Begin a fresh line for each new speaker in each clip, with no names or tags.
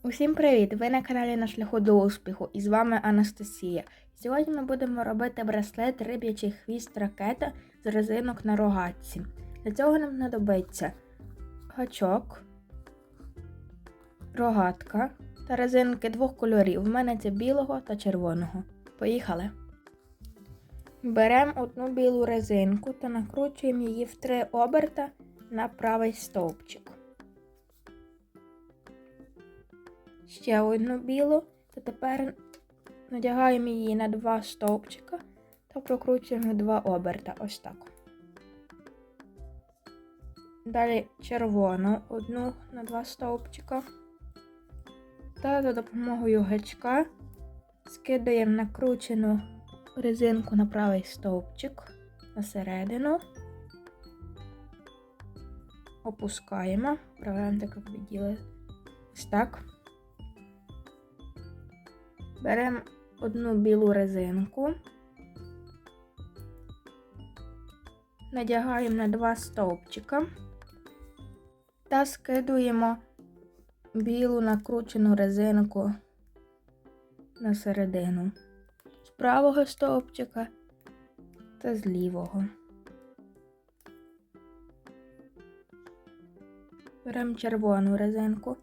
Усім привіт! Ви на каналі На шляху до успіху і з вами Анастасія. Сьогодні ми будемо робити браслет риб'ячий хвіст ракета з резинок на рогатці. Для цього нам знадобиться гачок, рогатка та резинки двох кольорів. У мене це білого та червоного. Поїхали! Беремо одну білу резинку та накручуємо її в 3 оберта на правий стовпчик. Ще одну білу, та тепер надягаємо її на 2 стовпчика та прокручуємо 2 оберта, ось так. Далі червону, одну на 2 стовпчика. Та за допомогою гачка скидаємо накручену резинку на правий стовпчик, на середину. Опускаємо, правильно так як виділи, ось так. Беремо одну білу резинку, надягаємо на 2 стовпчика та скидуємо білу накручену резинку на середину з правого стовпчика та з лівого. Беремо червону резинку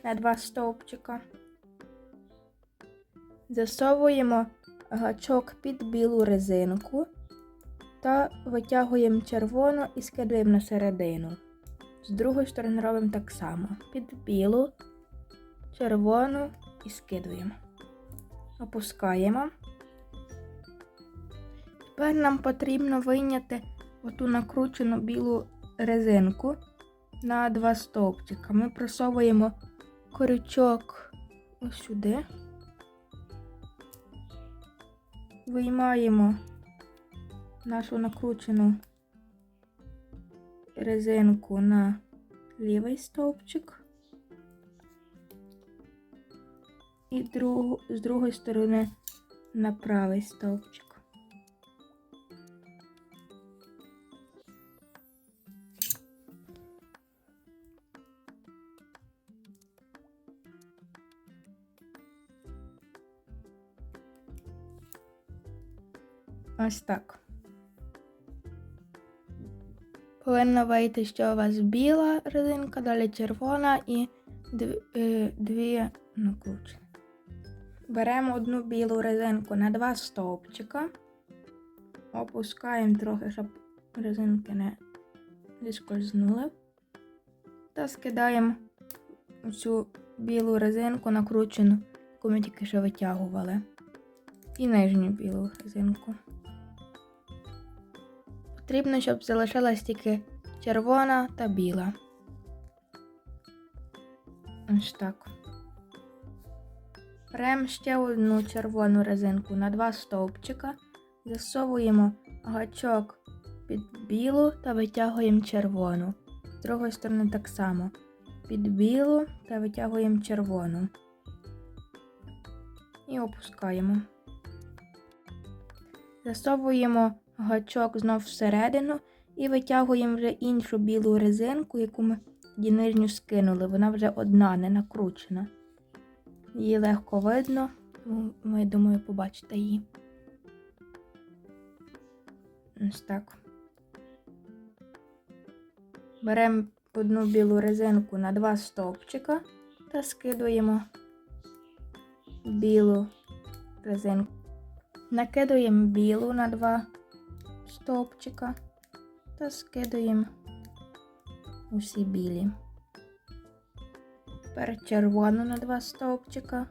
на 2 стовпчика. Засовуємо гачок під білу резинку та витягуємо червону і скидуємо на середину. З другої сторони робимо так само. Під білу, червону і скидуємо. Опускаємо. Тепер нам потрібно вийняти оту накручену білу резинку на 2 стовпчика. Ми просовуємо крючок ось сюди. Виймаємо нашу накручену резинку на лівий стовпчик і з другої сторони на правий стовпчик. Ось так. Повинно вийти, що у вас біла резинка, далі червона і 2 накручені. Беремо одну білу резинку на 2 стовпчика, опускаємо трохи, щоб резинки не зіскользнули, та скидаємо цю білу резинку накручену, яку ми тільки що витягували, і нижню білу резинку. Потрібно, щоб залишилась тільки червона та біла. Ось так. Беремо ще одну червону резинку на 2 стовпчика, засовуємо гачок під білу та витягуємо червону. З другої сторони так само. Під білу та витягуємо червону. І опускаємо. Засовуємо гачок знов всередину і витягуємо вже іншу білу резинку, яку ми тоді нижню скинули. Вона вже одна, не накручена. Її легко видно, тому ви, думаю, побачите її. Ось так. Беремо одну білу резинку на 2 стовпчика та скидуємо білу резинку. Накидуємо білу на 2 стовпчика та скидуємо усі білі. Тепер червону на 2 стовпчика,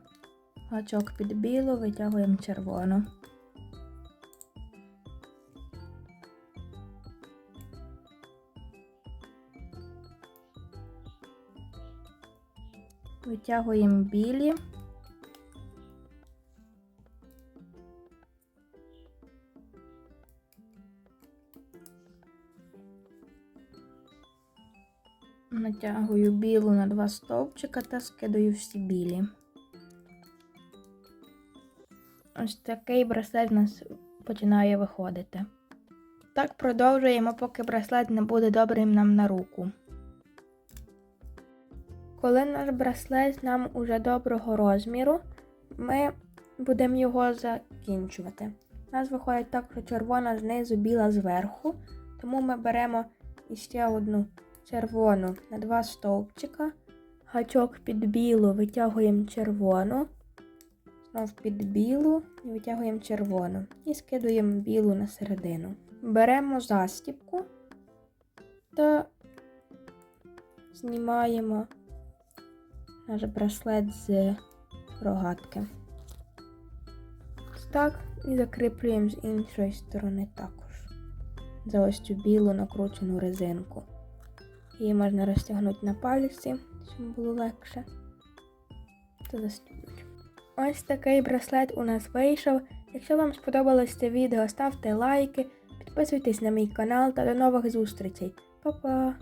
гачок під білу, витягуємо червону. Витягуємо білі. Натягую білу на 2 стовпчика та скидаю всі білі. Ось такий браслет у нас починає виходити. Так продовжуємо, поки браслет не буде добрим нам на руку. Коли наш браслет нам уже доброго розміру, ми будемо його закінчувати. У нас виходить так, що червона знизу, біла зверху. Тому ми беремо іще одну червону на 2 стовпчика. Гачок під білу витягуємо червону. Знов під білу і витягуємо червону. І скидуємо білу на середину. Беремо застібку та знімаємо наш браслет з рогатки. Так, і закріплюємо з іншої сторони також. За ось цю білу накручену резинку. Її можна розтягнути на пальці, щоб було легше. Та застібнути. Ось такий браслет у нас вийшов. Якщо вам сподобалось це відео, ставте лайки, підписуйтесь на мій канал та до нових зустрічей. Па-па!